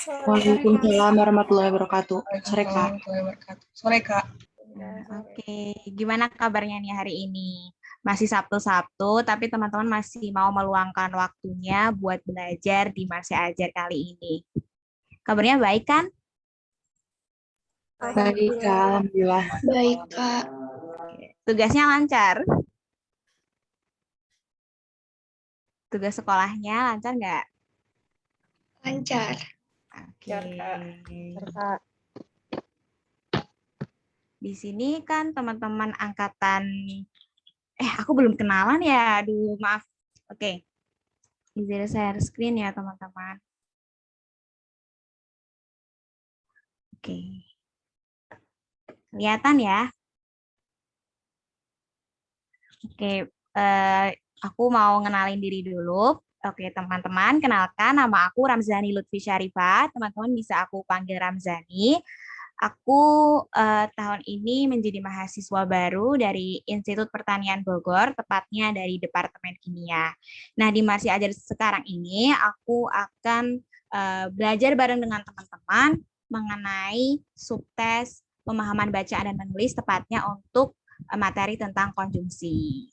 Waalaikumsalam warahmatullahi wabarakatuh. Sore, Kak. Sore, Kak. Oke, gimana kabarnya nih hari ini? Masih Sabtu-Sabtu, tapi teman-teman masih mau meluangkan waktunya buat belajar di Masih Ajar kali ini. Kabarnya baik kan? Baik, Kak. Alhamdulillah. Baik, Kak. Tugasnya lancar? Tugas sekolahnya lancar nggak? Lancar. Oke. Di sini kan teman-teman angkatan, aku belum kenalan ya, aduh maaf. Oke, izin share screen ya teman-teman. Oke, kelihatan ya? Oke, aku mau ngenalin diri dulu. Oke, teman-teman, kenalkan nama aku Ramzani Lutfi Syarifah. Teman-teman bisa aku panggil Ramzani. Aku tahun ini menjadi mahasiswa baru dari Institut Pertanian Bogor, tepatnya dari Departemen Kimia. Nah, di Masih Ajar sekarang ini, aku akan belajar bareng dengan teman-teman mengenai subtes pemahaman bacaan dan menulis, tepatnya untuk materi tentang konjungsi.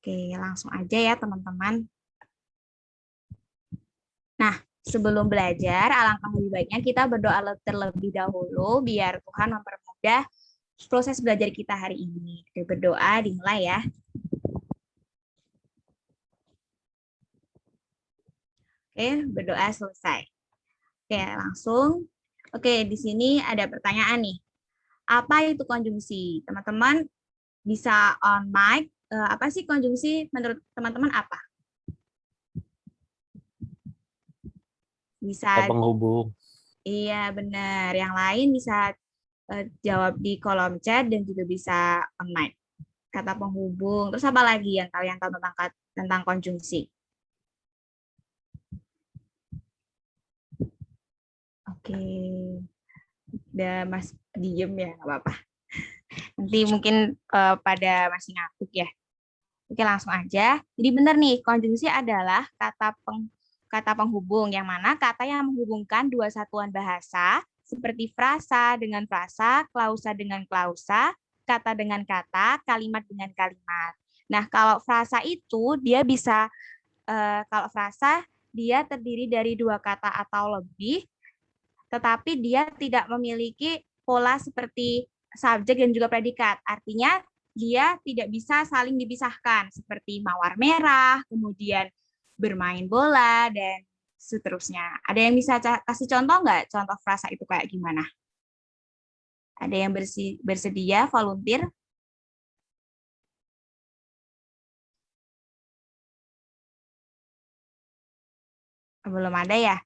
Oke, langsung aja ya teman-teman. Nah, sebelum belajar, alangkah lebih baiknya kita berdoa terlebih dahulu biar Tuhan mempermudah proses belajar kita hari ini. Oke, berdoa dimulai ya. Oke, berdoa selesai. Oke, langsung. Oke, di sini ada pertanyaan nih. Apa itu konjungsi? Teman-teman bisa on mic. Apa sih konjungsi menurut teman-teman apa? Bisa. Kata penghubung. Iya, benar. Yang lain bisa jawab di kolom chat dan juga bisa on mic. Kata penghubung. Terus apa lagi yang kalian tahu tentang konjungsi? Oke. Udah Mas diem ya, nggak apa-apa. Nanti mungkin pada masih ngantuk ya. Oke, langsung aja. Jadi benar nih, konjungsi adalah kata penghubung, yang mana kata yang menghubungkan dua satuan bahasa, seperti frasa dengan frasa, klausa dengan klausa, kata dengan kata, kalimat dengan kalimat. Nah, kalau frasa itu, dia bisa, kalau frasa, dia terdiri dari dua kata atau lebih, tetapi dia tidak memiliki pola seperti subjek dan juga predikat. Artinya, dia tidak bisa saling dipisahkan, seperti mawar merah, kemudian bermain bola, dan seterusnya. Ada yang bisa kasih contoh nggak? Contoh frasa itu kayak gimana? Ada yang bersedia volunteer? Belum ada ya?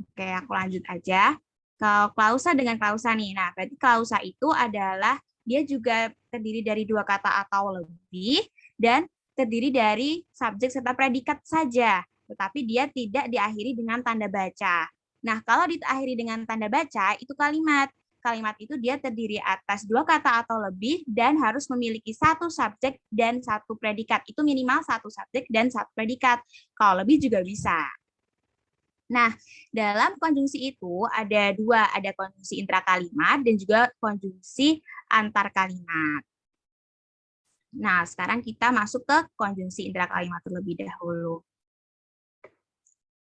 Oke, aku lanjut aja. Kalau klausa dengan klausa nih, nah berarti klausa itu adalah dia juga terdiri dari dua kata atau lebih dan terdiri dari subjek serta predikat saja, tetapi dia tidak diakhiri dengan tanda baca. Nah, kalau diakhiri dengan tanda baca itu kalimat. Kalimat itu dia terdiri atas dua kata atau lebih dan harus memiliki satu subjek dan satu predikat. Itu minimal satu subjek dan satu predikat. Kalau lebih juga bisa. Nah, dalam konjungsi itu ada dua, ada konjungsi intrakalimat dan juga konjungsi antar kalimat. Nah, sekarang kita masuk ke konjungsi intrakalimat terlebih dahulu.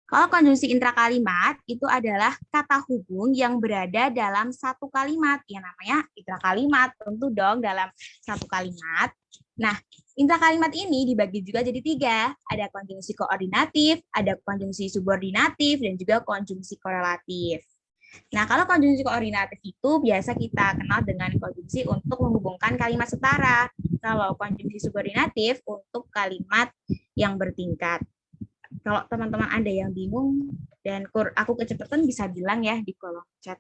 Kalau konjungsi intrakalimat itu adalah kata hubung yang berada dalam satu kalimat, yang namanya intrakalimat, tentu dong dalam satu kalimat. Nah, intrakalimat ini dibagi juga jadi tiga, ada konjungsi koordinatif, ada konjungsi subordinatif, dan juga konjungsi korelatif. Nah, kalau konjungsi koordinatif itu biasa kita kenal dengan konjungsi untuk menghubungkan kalimat setara. Kalau konjungsi subordinatif untuk kalimat yang bertingkat. Kalau teman-teman ada yang bingung dan aku kecepatan bisa bilang ya di kolom chat.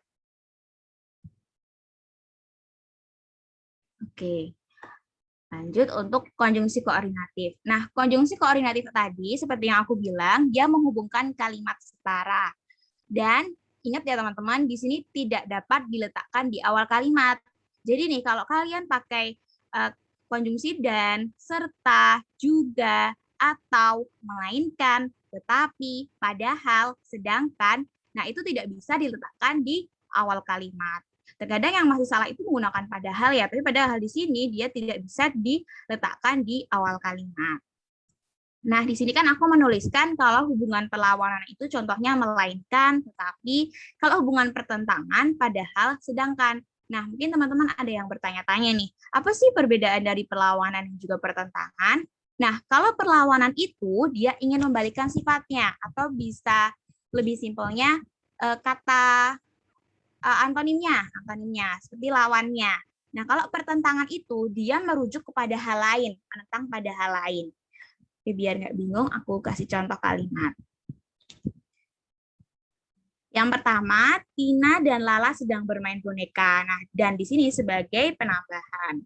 Oke. Lanjut untuk konjungsi koordinatif. Nah, konjungsi koordinatif tadi seperti yang aku bilang, dia menghubungkan kalimat setara. Dan ingat ya teman-teman, di sini tidak dapat diletakkan di awal kalimat. Jadi nih kalau kalian pakai konjungsi dan, serta, juga, atau, melainkan, tetapi, padahal, sedangkan. Nah, itu tidak bisa diletakkan di awal kalimat. Terkadang yang masih salah itu menggunakan padahal ya, tapi padahal di sini dia tidak bisa diletakkan di awal kalimat. Nah, di sini kan aku menuliskan kalau hubungan perlawanan itu contohnya melainkan, tetapi, kalau hubungan pertentangan, padahal, sedangkan. Nah, mungkin teman-teman ada yang bertanya-tanya nih, apa sih perbedaan dari perlawanan dan juga pertentangan? Nah, kalau perlawanan itu dia ingin membalikkan sifatnya, atau bisa lebih simpelnya kata antonimnya, seperti lawannya. Nah, kalau pertentangan itu dia merujuk kepada hal lain, menentang pada hal lain. Oke, biar nggak bingung, aku kasih contoh kalimat. Yang pertama, Tina dan Lala sedang bermain boneka. Nah, dan di sini sebagai penambahan.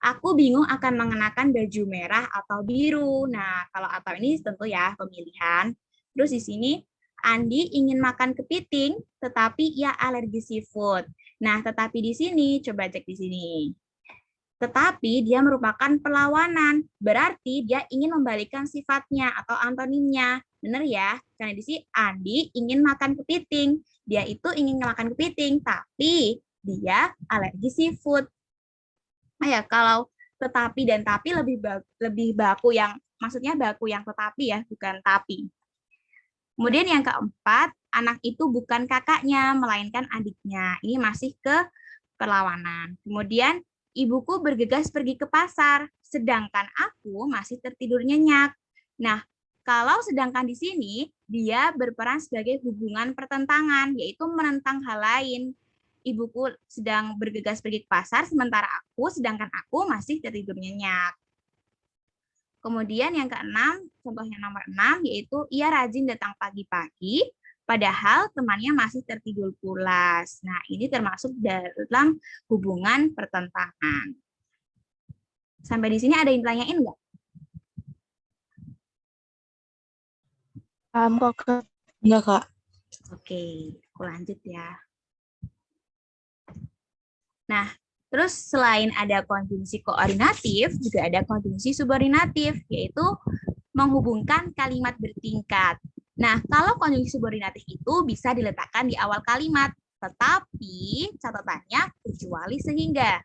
Aku bingung akan mengenakan baju merah atau biru. Nah, kalau atau ini tentu ya pemilihan. Terus di sini, Andi ingin makan kepiting, tetapi ia alergi seafood. Nah, tetapi di sini, coba cek di sini. Tetapi dia merupakan perlawanan, berarti dia ingin membalikkan sifatnya atau antonimnya. Benar ya? Karena di sini Andi ingin makan kepiting. Dia itu ingin makan kepiting, tapi dia alergi seafood. Nah ya, kalau tetapi dan tapi lebih baku yang, maksudnya baku yang tetapi ya, bukan tapi. Kemudian yang keempat, anak itu bukan kakaknya, melainkan adiknya. Ini masih ke perlawanan. Kemudian, ibuku bergegas pergi ke pasar, sedangkan aku masih tertidur nyenyak. Nah, kalau sedangkan di sini, dia berperan sebagai hubungan pertentangan, yaitu menentang hal lain. Ibuku sedang bergegas pergi ke pasar, sedangkan aku masih tertidur nyenyak. Kemudian yang keenam, contohnya nomor 6, yaitu ia rajin datang pagi-pagi, padahal temannya masih tertidur pulas. Nah, ini termasuk dalam hubungan pertentangan. Sampai di sini ada yang tanyain nggak? Kok enggak, Kak? Oke, aku lanjut ya. Nah, terus selain ada konjungsi koordinatif, juga ada konjungsi subordinatif, yaitu menghubungkan kalimat bertingkat. Nah, kalau konjungsi subordinatif itu bisa diletakkan di awal kalimat, tetapi catatannya kecuali sehingga.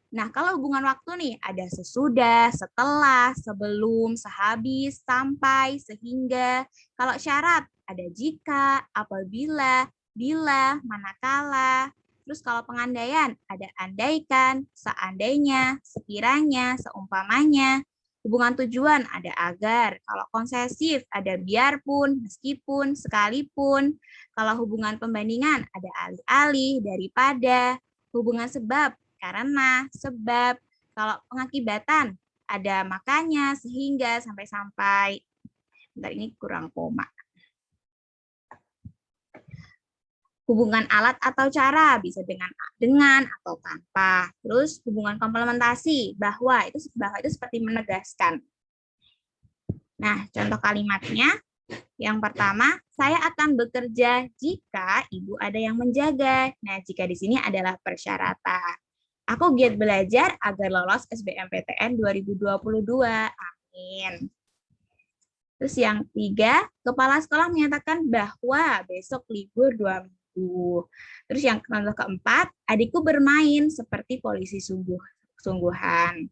Nah, kalau hubungan waktu nih, ada sesudah, setelah, sebelum, sehabis, sampai, sehingga. Kalau syarat, ada jika, apabila, bila, manakala. Terus kalau pengandaian, ada andaikan, seandainya, sekiranya, seumpamanya. Hubungan tujuan, ada agar. Kalau konsesif, ada biarpun, meskipun, sekalipun. Kalau hubungan pembandingan, ada alih-alih, daripada. Hubungan sebab, karena, sebab. Kalau pengakibatan, ada makanya, sehingga, sampai-sampai. Bentar, ini kurang koma. Hubungan alat atau cara, bisa dengan atau tanpa. Terus hubungan komplementasi, bahwa itu seperti menegaskan. Nah, contoh kalimatnya, yang pertama, saya akan bekerja jika ibu ada yang menjaga. Nah, jika di sini adalah persyaratan. Aku giat belajar agar lolos SBMPTN 2022. Amin. Terus yang 3, kepala sekolah menyatakan bahwa besok libur 2 minggu. Terus yang keempat, adikku bermain seperti polisi sungguhan.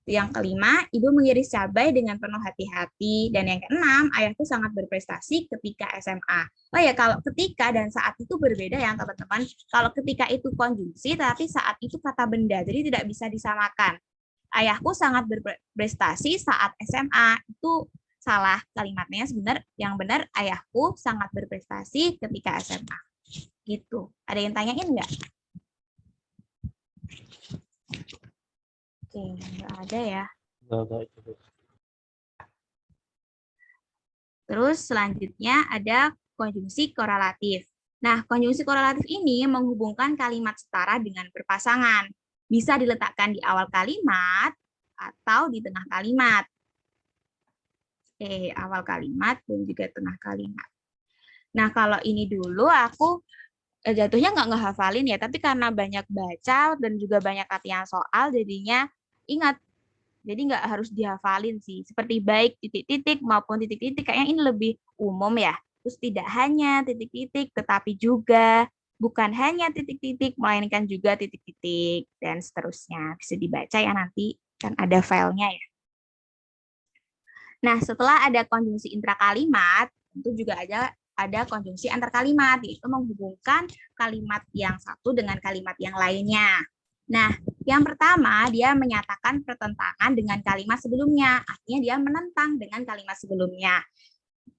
Yang kelima, ibu mengiris cabai dengan penuh hati-hati. Dan yang keenam, ayahku sangat berprestasi ketika SMA. Oh ya, kalau ketika dan saat itu berbeda ya teman-teman. Kalau ketika itu konjungsi, tapi saat itu kata benda. Jadi tidak bisa disamakan. Ayahku sangat berprestasi saat SMA. Itu salah kalimatnya. Yang benar, ayahku sangat berprestasi ketika SMA. Gitu. Ada yang tanyain nggak? Oke, nggak ada ya. Terus selanjutnya ada konjungsi korelatif. Nah, konjungsi korelatif ini menghubungkan kalimat setara dengan berpasangan. Bisa diletakkan di awal kalimat atau di tengah kalimat. Awal kalimat dan juga tengah kalimat. Nah, kalau ini dulu aku jatuhnya nggak ngehafalin ya, tapi karena banyak baca dan juga banyak latihan soal, jadinya ingat Jadi nggak harus dihafalin sih. Seperti baik titik-titik maupun titik-titik kayaknya ini lebih umum ya. Terus tidak hanya titik-titik, tetapi juga bukan hanya titik-titik, melainkan juga titik-titik dan seterusnya. Bisa dibaca ya nanti, kan ada filenya ya. Nah, setelah ada konjungsi intrakalimat, tentu juga ada konjungsi antar kalimat, yaitu menghubungkan kalimat yang satu dengan kalimat yang lainnya. Nah, yang pertama, dia menyatakan pertentangan dengan kalimat sebelumnya, artinya dia menentang dengan kalimat sebelumnya.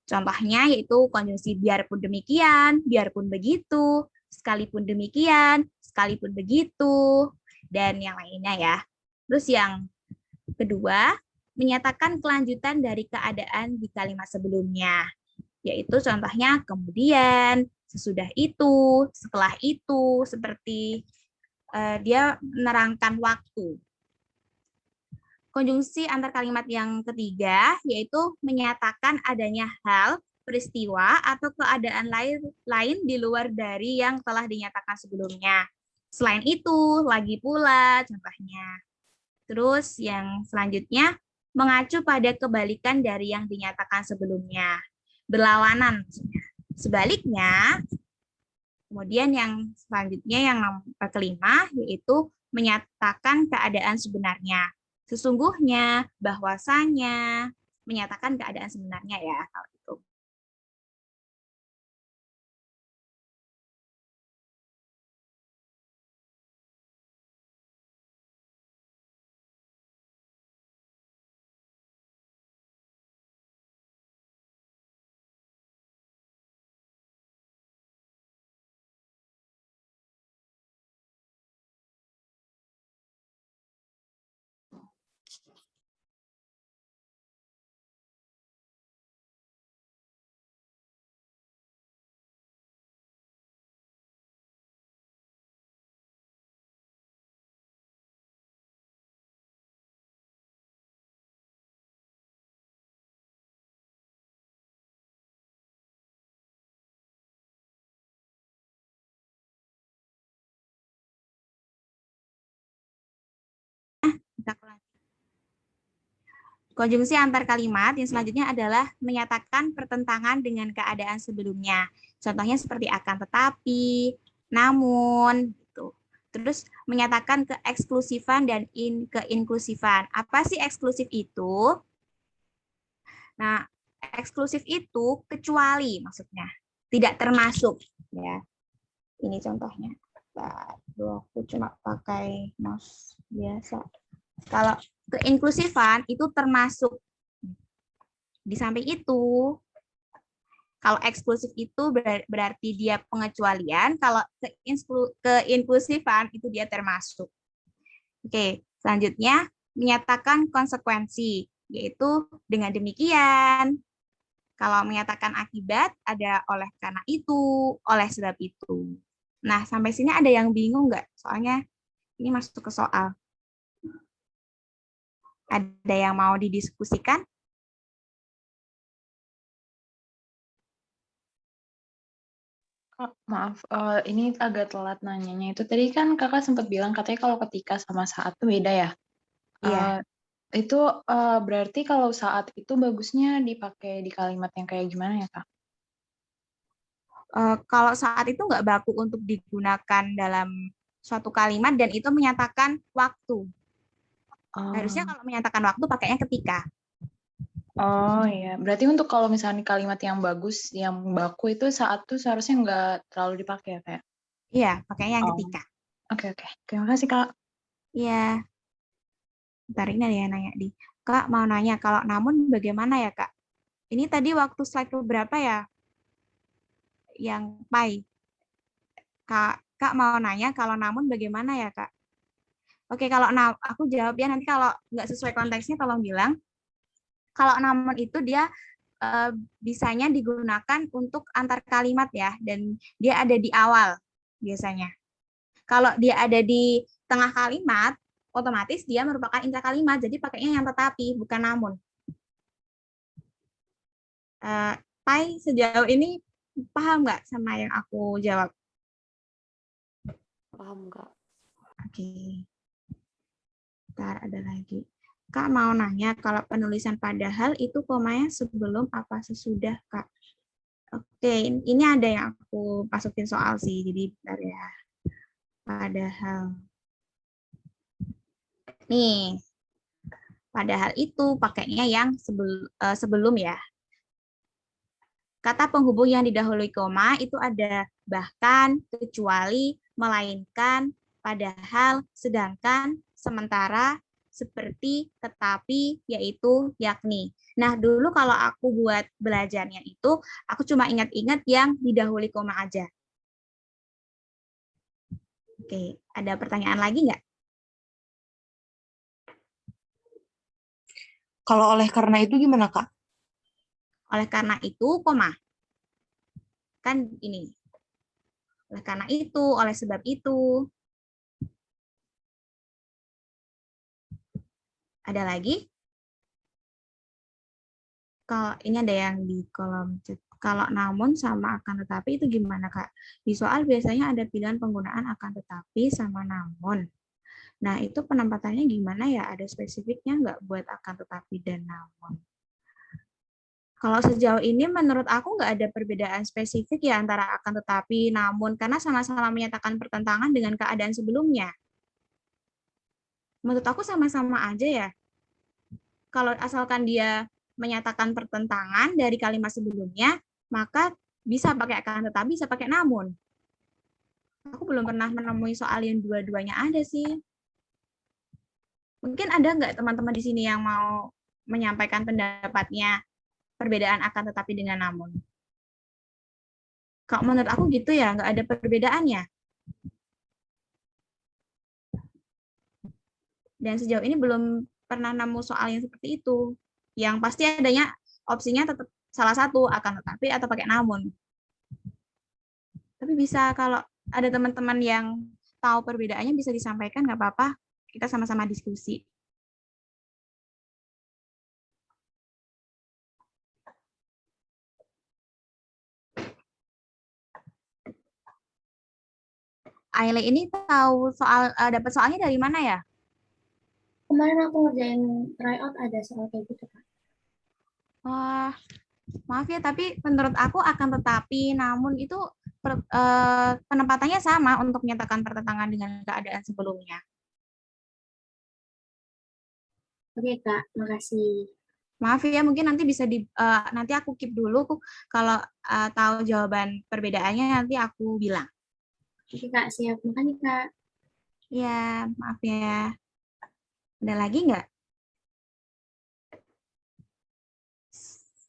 Contohnya yaitu konjungsi biarpun demikian, biarpun begitu, sekalipun demikian, sekalipun begitu, dan yang lainnya ya. Terus yang kedua, menyatakan kelanjutan dari keadaan di kalimat sebelumnya, yaitu contohnya kemudian, sesudah itu, setelah itu, seperti dia menerangkan waktu. Konjungsi antar kalimat yang ketiga, yaitu menyatakan adanya hal, peristiwa, atau keadaan lain di luar dari yang telah dinyatakan sebelumnya. Selain itu, lagi pula contohnya. Terus yang selanjutnya, mengacu pada kebalikan dari yang dinyatakan sebelumnya. Berlawanan maksudnya. Sebaliknya, kemudian yang selanjutnya yang kelima, yaitu menyatakan keadaan sebenarnya. Sesungguhnya, bahwasanya, menyatakan keadaan sebenarnya ya, hal itu. Konjungsi antar kalimat yang selanjutnya adalah menyatakan pertentangan dengan keadaan sebelumnya. Contohnya seperti akan tetapi, namun, gitu. Terus menyatakan keeksklusifan dan keinklusifan. Apa sih eksklusif itu? Nah, eksklusif itu kecuali maksudnya, tidak termasuk. Ya, ini contohnya. Aduh, aku cuma pakai mouse biasa. Kalau keinklusifan itu termasuk. Di samping itu, kalau eksklusif itu berarti dia pengecualian, kalau keinklusifan itu dia termasuk. Oke, selanjutnya menyatakan konsekuensi, yaitu dengan demikian. Kalau menyatakan akibat, ada oleh karena itu, oleh sebab itu. Nah, sampai sini ada yang bingung nggak? Soalnya ini masuk ke soal. Ada yang mau didiskusikan? Kak, maaf, ini agak telat nanyanya. Itu tadi kan kakak sempat bilang katanya kalau ketika sama saat itu beda ya. Iya. Itu berarti kalau saat itu bagusnya dipakai di kalimat yang kayak gimana ya, Kak? Kalau saat itu nggak baku untuk digunakan dalam suatu kalimat dan itu menyatakan waktu. Harusnya kalau menyatakan waktu pakainya ketika. Oh iya, berarti untuk kalau misalnya kalimat yang bagus, yang baku itu saat itu seharusnya nggak terlalu dipakai ya, Kak? Iya, pakainya yang ketika. Oke. Terima kasih, Kak. Iya. Bentar, ini ada yang nanya di. Kak, mau nanya, kalau namun bagaimana ya, Kak? Ini tadi waktu slide berapa ya? Yang pi. Kak mau nanya, kalau namun bagaimana ya, Kak? Oke, kalau aku jawab ya, nanti kalau nggak sesuai konteksnya tolong bilang. Kalau namun itu dia bisanya digunakan untuk antar kalimat ya, dan dia ada di awal biasanya. Kalau dia ada di tengah kalimat, otomatis dia merupakan intrakalimat, jadi pakainya yang tetapi, bukan namun. Pai, sejauh ini paham nggak sama yang aku jawab? Paham, Kak. Oke. Ntar ada lagi. Kak mau nanya, kalau penulisan padahal itu komanya sebelum apa sesudah, Kak? Oke, ini ada yang aku masukin soal sih, jadi bentar ya. Padahal. Nih, padahal itu pakainya yang sebelum ya. Kata penghubung yang didahului koma itu ada bahkan, kecuali, melainkan, padahal, sedangkan, sementara, seperti, tetapi, yaitu, yakni. Nah, dulu kalau aku buat belajarnya itu, aku cuma ingat-ingat yang didahului koma aja. Oke, ada pertanyaan lagi nggak? Kalau oleh karena itu gimana, Kak? Oleh karena itu, koma. Kan ini. Oleh karena itu, oleh sebab itu. Ada lagi? Kalau ini ada yang di kolom chat. Kalau namun sama akan tetapi itu gimana, Kak? Di soal biasanya ada pilihan penggunaan akan tetapi sama namun. Nah, itu penempatannya gimana ya? Ada spesifiknya nggak buat akan tetapi dan namun? Kalau sejauh ini menurut aku nggak ada perbedaan spesifik ya antara akan tetapi, namun, karena sama-sama menyatakan pertentangan dengan keadaan sebelumnya. Menurut aku sama-sama aja ya. Kalau asalkan dia menyatakan pertentangan dari kalimat sebelumnya, maka bisa pakai akan tetapi, bisa pakai namun. Aku belum pernah menemui soal yang dua-duanya ada sih. Mungkin ada nggak teman-teman di sini yang mau menyampaikan pendapatnya perbedaan akan tetapi dengan namun? Kalau menurut aku gitu ya, nggak ada perbedaannya. Dan sejauh ini belum pernah nemu soal yang seperti itu. Yang pasti adanya opsinya tetap salah satu, akan tetapi atau pakai namun. Tapi bisa kalau ada teman-teman yang tahu perbedaannya bisa disampaikan, nggak apa-apa. Kita sama-sama diskusi. Aile ini tahu soal dapat soalnya dari mana ya? Kemarin aku ngerjain tryout ada soal kayak gitu, Kak. Wah, maaf ya, tapi menurut aku akan tetapi, namun itu penempatannya sama untuk menyatakan pertentangan dengan keadaan sebelumnya. Oke, Kak. Makasih. Maaf ya, mungkin nanti bisa nanti aku keep dulu. Kalau tahu jawaban perbedaannya nanti aku bilang. Oke, Kak. Siap. Makasih, Kak. Ya, maaf ya. Ada lagi nggak?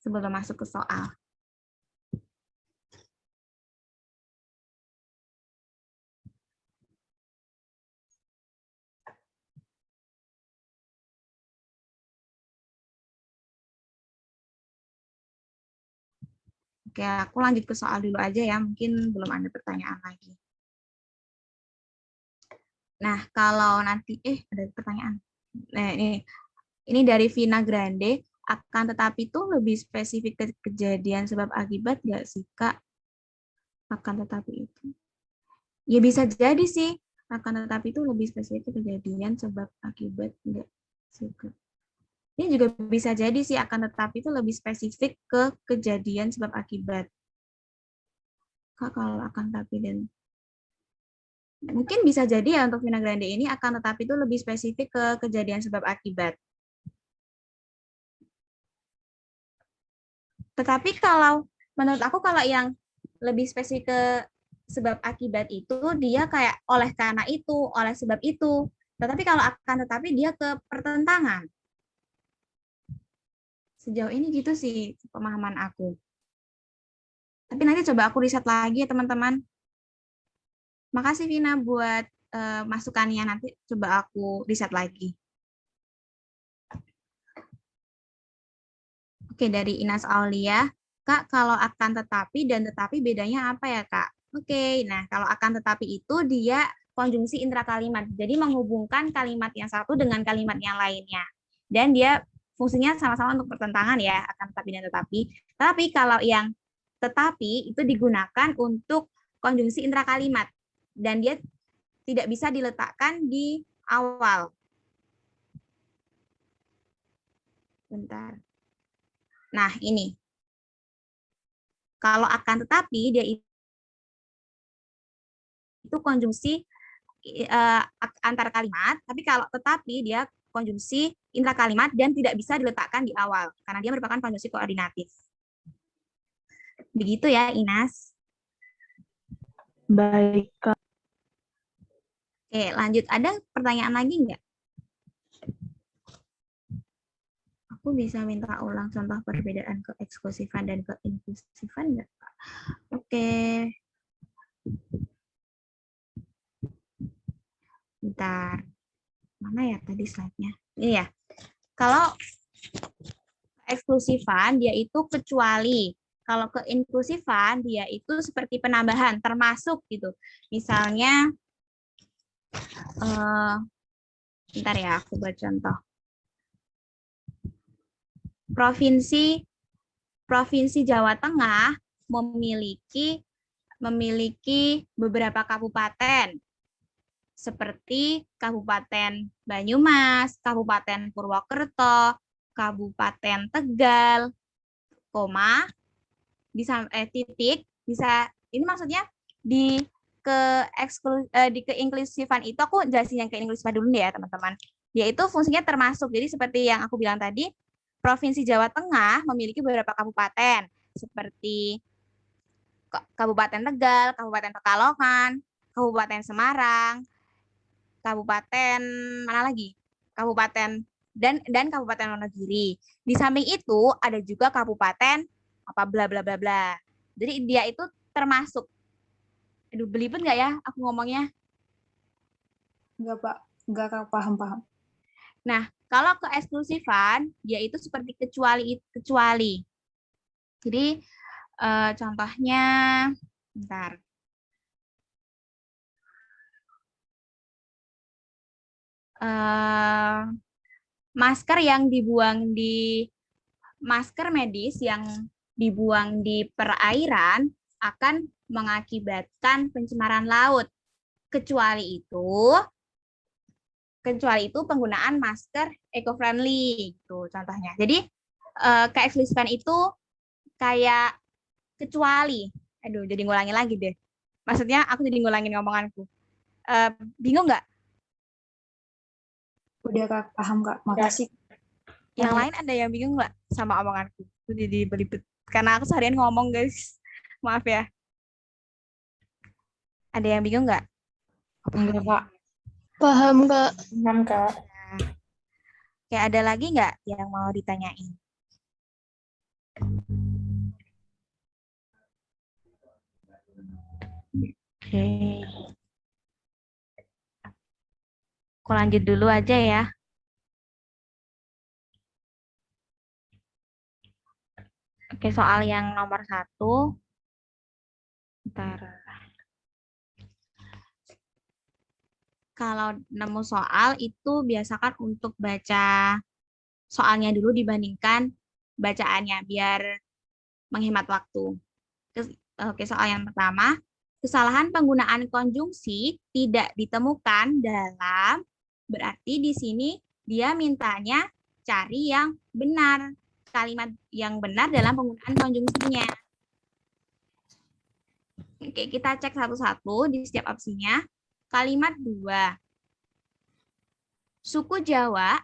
Sebelum masuk ke soal. Oke, aku lanjut ke soal dulu aja ya. Mungkin belum ada pertanyaan lagi. Nah, kalau nanti, ada pertanyaan. Nah, ini dari Vina Grande, akan tetapi itu lebih spesifik ke kejadian sebab akibat nggak sih, Kak? Akan tetapi itu. Ya bisa jadi sih, akan tetapi itu lebih spesifik ke kejadian sebab akibat nggak sih, Kak? Ini juga bisa jadi sih, akan tetapi itu lebih spesifik ke kejadian sebab akibat. Kak, kalau akan tetapi dan mungkin bisa jadi ya untuk Vina Grande ini akan tetapi itu lebih spesifik ke kejadian sebab akibat. Tetapi kalau menurut aku kalau yang lebih spesifik ke sebab akibat itu dia kayak oleh karena itu, oleh sebab itu. Tetapi kalau akan tetapi dia ke pertentangan. Sejauh ini gitu sih pemahaman aku. Tapi nanti coba aku riset lagi ya teman-teman. Makasih Vina buat masukannya, nanti coba aku riset lagi. Oke, dari Inas Aulia, Kak, kalau akan tetapi dan tetapi bedanya apa ya, Kak? Oke, nah kalau akan tetapi itu dia konjungsi intrakalimat. Jadi menghubungkan kalimat yang satu dengan kalimat yang lainnya. Dan dia fungsinya sama-sama untuk pertentangan ya, akan tetapi dan tetapi. Tapi kalau yang tetapi itu digunakan untuk konjungsi intrakalimat. Dan dia tidak bisa diletakkan di awal. Bentar. Nah, ini. Kalau akan tetapi, dia itu konjungsi antar kalimat, tapi kalau tetapi dia konjungsi intra kalimat dan tidak bisa diletakkan di awal, karena dia merupakan konjungsi koordinatif. Begitu ya, Inas. Baik, Kak. Oke, lanjut. Ada pertanyaan lagi nggak? Aku bisa minta ulang contoh perbedaan keeksklusifan dan keinklusifan nggak, Kak? Oke. Bentar. Mana ya tadi slide-nya? Ini ya. Kalau eksklusifan, dia itu kecuali. Kalau keinklusifan, dia itu seperti penambahan, termasuk gitu. Misalnya, bentar ya, aku buat contoh. Provinsi Jawa Tengah memiliki beberapa kabupaten seperti Kabupaten Banyumas, Kabupaten Purwokerto, Kabupaten Tegal, koma bisa titik bisa ini maksudnya di keinklusifan itu aku jelasin yang keinklusifan dulu ya teman-teman. Dia itu fungsinya termasuk. Jadi seperti yang aku bilang tadi, Provinsi Jawa Tengah memiliki beberapa kabupaten seperti Kabupaten Tegal, Kabupaten Pekalongan, Kabupaten Semarang, Kabupaten mana lagi? Kabupaten dan Kabupaten Wonogiri. Di samping itu ada juga kabupaten apa bla bla bla bla. Jadi dia itu termasuk. Aduh, belibet nggak ya aku ngomongnya? Enggak, Pak. Enggak, Kak. Paham. Nah, kalau keeksklusifan, dia itu seperti kecuali. Jadi contohnya, bentar. Masker medis yang dibuang di perairan akan mengakibatkan pencemaran laut. Kecuali itu penggunaan masker eco-friendly gitu contohnya. Jadi keeksklusifan itu kayak kecuali. Aduh, jadi ngulangin lagi deh. Maksudnya aku jadi ngulangin ngomonganku. Bingung nggak? Udah, Kak. Paham, Kak. Makasih. Yang lain ada yang bingung nggak sama omonganku? Itu jadi belibet. Karena aku seharian ngomong, guys. Maaf ya. Ada yang bingung nggak? Enggak, Kak. Paham, Kak. Paham, Kak. Kayak ada lagi nggak yang mau ditanyain? Oke. Aku lanjut dulu aja ya. Oke, soal yang nomor 1. Bentar. Kalau nemu soal itu biasakan untuk baca soalnya dulu dibandingkan bacaannya biar menghemat waktu. Oke, soal yang pertama. Kesalahan penggunaan konjungsi tidak ditemukan dalam, berarti di sini dia mintanya cari yang benar. Kalimat yang benar dalam penggunaan konjungsinya. Oke, kita cek satu-satu di setiap opsinya. Kalimat 2. Suku Jawa,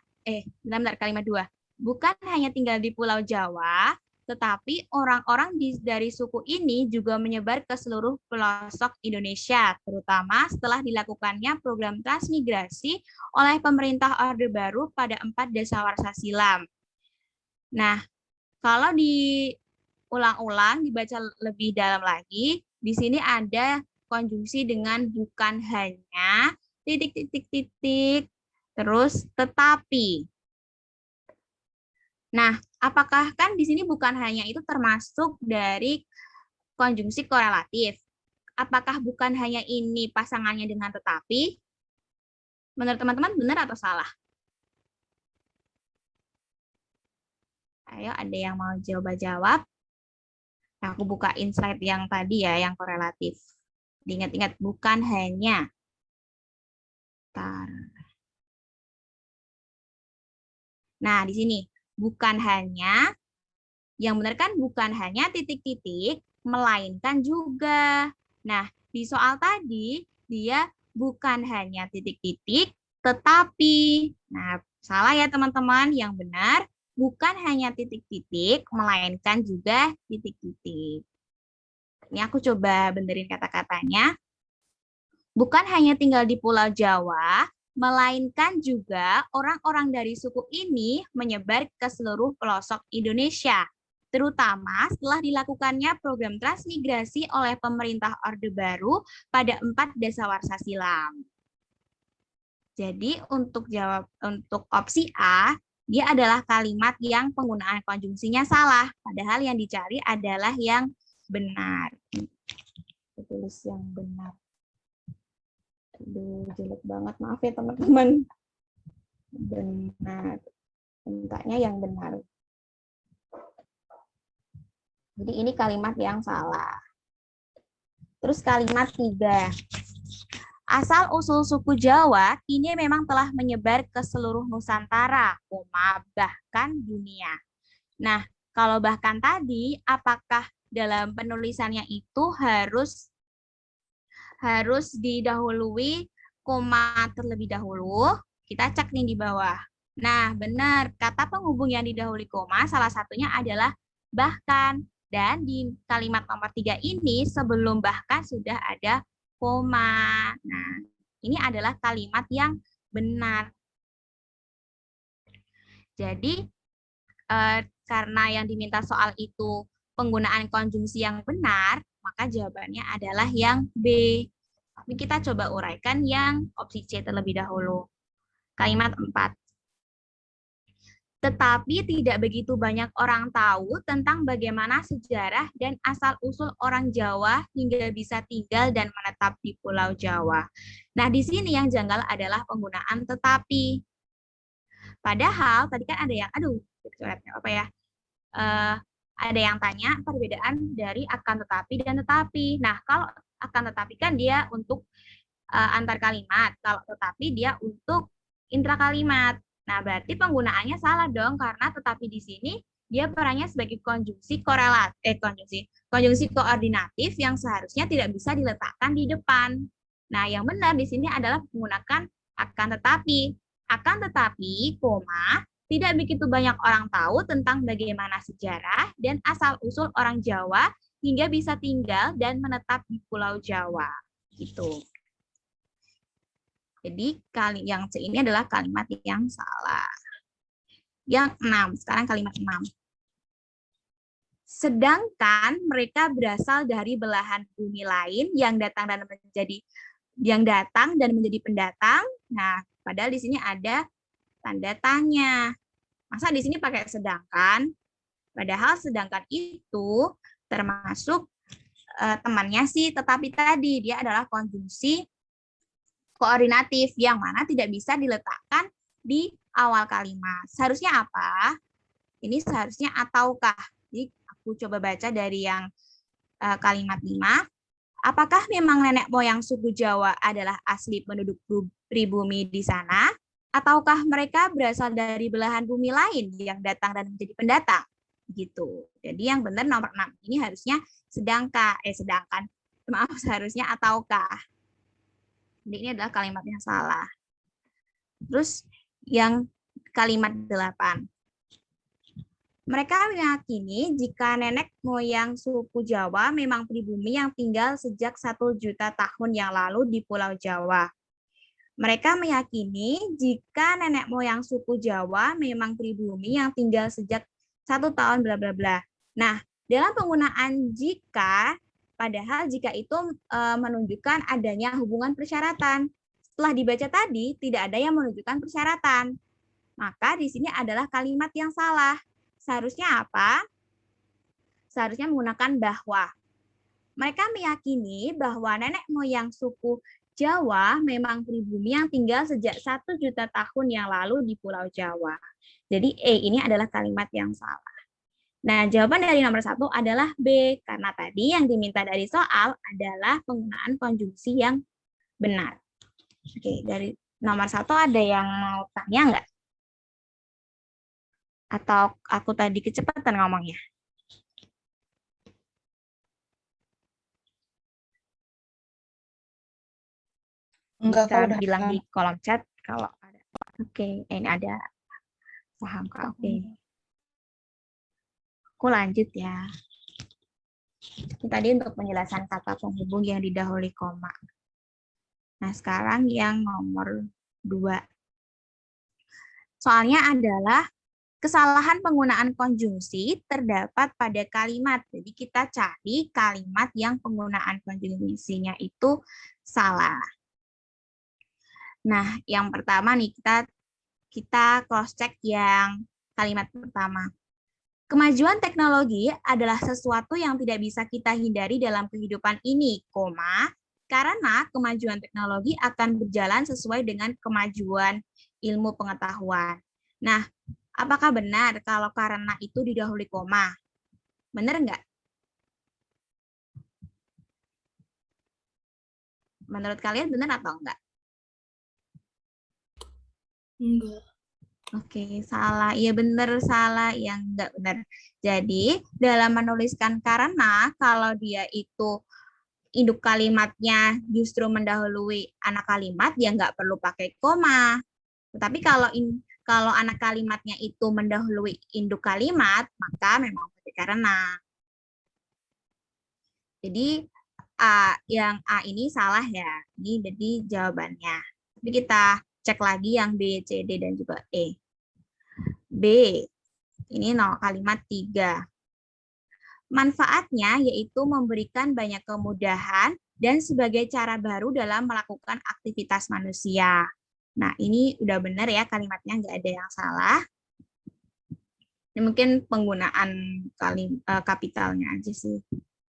bentar, kalimat 2. Bukan hanya tinggal di Pulau Jawa, tetapi orang-orang dari suku ini juga menyebar ke seluruh pelosok Indonesia, terutama setelah dilakukannya program transmigrasi oleh pemerintah Orde Baru pada 4 dasawarsa silam. Nah, kalau diulang-ulang, dibaca lebih dalam lagi, di sini ada konjungsi dengan bukan hanya, titik, terus tetapi. Nah, apakah kan di sini bukan hanya itu termasuk dari konjungsi korelatif? Apakah bukan hanya ini pasangannya dengan tetapi? Menurut teman-teman benar atau salah? Ayo, ada yang mau jawab? Aku bukain slide yang tadi ya, yang korelatif. Diingat-ingat, bukan hanya. Nah, di sini. bukan hanya, yang benar kan bukan hanya titik-titik, melainkan juga. Nah, di soal tadi, dia bukan hanya titik-titik, tetapi. Nah, salah ya teman-teman, yang benar bukan hanya titik-titik, melainkan juga titik-titik. Ini aku coba benerin kata-katanya. Bukan hanya tinggal di Pulau Jawa, melainkan juga orang-orang dari suku ini menyebar ke seluruh pelosok Indonesia, terutama setelah dilakukannya program transmigrasi oleh pemerintah Orde Baru pada 4 dasawarsa silam. Jadi untuk opsi A, dia adalah kalimat yang penggunaan konjungsinya salah, padahal yang dicari adalah yang benar. Tulis yang benar. Aduh, jelek banget. Maaf ya teman-teman. Benar. Mintanya yang benar. Jadi ini kalimat yang salah. Terus kalimat 3. Asal-usul suku Jawa kini memang telah menyebar ke seluruh Nusantara, bahkan dunia. Nah, kalau bahkan tadi, apakah dalam penulisannya itu harus didahului koma terlebih dahulu? Kita cek nih di bawah. Nah, benar. Kata penghubung yang didahului koma salah satunya adalah bahkan. Dan di kalimat nomor 3 ini sebelum bahkan sudah ada koma. Nah, ini adalah kalimat yang benar. Jadi, karena yang diminta soal itu penggunaan konjungsi yang benar, maka jawabannya adalah yang B. Tapi kita coba uraikan yang opsi C terlebih dahulu. Kalimat 4. Tetapi tidak begitu banyak orang tahu tentang bagaimana sejarah dan asal-usul orang Jawa hingga bisa tinggal dan menetap di Pulau Jawa. Nah, di sini yang janggal adalah penggunaan tetapi. Padahal tadi kan ada yang, ada yang tanya perbedaan dari akan tetapi dan tetapi. Nah, kalau akan tetapi kan dia untuk antar kalimat, kalau tetapi dia untuk intra kalimat. Nah, berarti penggunaannya salah dong, karena tetapi di sini dia perannya sebagai konjungsi konjungsi koordinatif yang seharusnya tidak bisa diletakkan di depan. Nah, yang benar di sini adalah menggunakan akan tetapi. Akan tetapi, koma, tidak begitu banyak orang tahu tentang bagaimana sejarah dan asal-usul orang Jawa hingga bisa tinggal dan menetap di Pulau Jawa. Gitu. Jadi yang C ini adalah kalimat yang salah. Yang 6, sekarang kalimat 6. Sedangkan mereka berasal dari belahan bumi lain yang datang dan menjadi pendatang. Nah, padahal di sini ada tanda tanya. Masa di sini pakai sedangkan? Padahal sedangkan itu termasuk temannya sih, tetapi tadi dia adalah konjungsi koordinatif yang mana tidak bisa diletakkan di awal kalimat. Seharusnya apa? Ini seharusnya ataukah. Jadi aku coba baca dari yang kalimat 5. Apakah memang nenek moyang suku Jawa adalah asli penduduk pribumi di sana? Ataukah mereka berasal dari belahan bumi lain yang datang dan menjadi pendatang? Gitu. Jadi yang benar nomor 6 ini harusnya seharusnya ataukah. Jadi ini adalah kalimat yang salah. Terus yang kalimat 8. Mereka meyakini jika nenek moyang suku Jawa memang pribumi yang tinggal sejak 1 juta tahun yang lalu di Pulau Jawa. Mereka meyakini jika nenek moyang suku Jawa memang pribumi yang tinggal sejak 1 tahun bla bla bla. Nah, dalam penggunaan jika, padahal jika itu menunjukkan adanya hubungan persyaratan. Setelah dibaca tadi, tidak ada yang menunjukkan persyaratan. Maka di sini adalah kalimat yang salah. Seharusnya apa? Seharusnya menggunakan bahwa. Mereka meyakini bahwa nenek moyang suku Jawa memang pribumi yang tinggal sejak 1 juta tahun yang lalu di Pulau Jawa. Jadi E ini adalah kalimat yang salah. Nah, jawaban dari nomor 1 adalah B, karena tadi yang diminta dari soal adalah penggunaan konjungsi yang benar. Oke, dari nomor 1 ada yang mau tanya nggak? Atau aku tadi kecepatan ngomongnya? Enggak, Bisa kok udah bilang paham. di kolom chat kalau ada. Oke, ini ada. Paham, Kak. Oke. Aku lanjut ya. Itu tadi untuk penjelasan kata penghubung yang didahului koma. Nah, sekarang yang nomor 2. Soalnya adalah kesalahan penggunaan konjungsi terdapat pada kalimat. Jadi kita cari kalimat yang penggunaan konjungsinya itu salah. Nah, yang pertama nih kita cross check yang kalimat pertama. Kemajuan teknologi adalah sesuatu yang tidak bisa kita hindari dalam kehidupan ini, karena kemajuan teknologi akan berjalan sesuai dengan kemajuan ilmu pengetahuan. Nah, apakah benar kalau karena itu didahului koma? Benar nggak? Menurut kalian benar atau enggak? Enggak. Oke, salah. Iya benar, salah. Yang enggak benar. Jadi, dalam menuliskan karena, kalau dia itu induk kalimatnya justru mendahului anak kalimat, dia nggak perlu pakai koma. Tetapi kalau anak kalimatnya itu mendahului induk kalimat, maka memang pakai karena. Jadi, yang A ini salah ya. Ini jadi jawabannya. Tapi kita cek lagi yang B, C, D, dan juga E. B, ini kalimat 3. Manfaatnya yaitu memberikan banyak kemudahan dan sebagai cara baru dalam melakukan aktivitas manusia. Nah, ini udah benar ya kalimatnya, nggak ada yang salah. Ini mungkin penggunaan kapitalnya aja sih.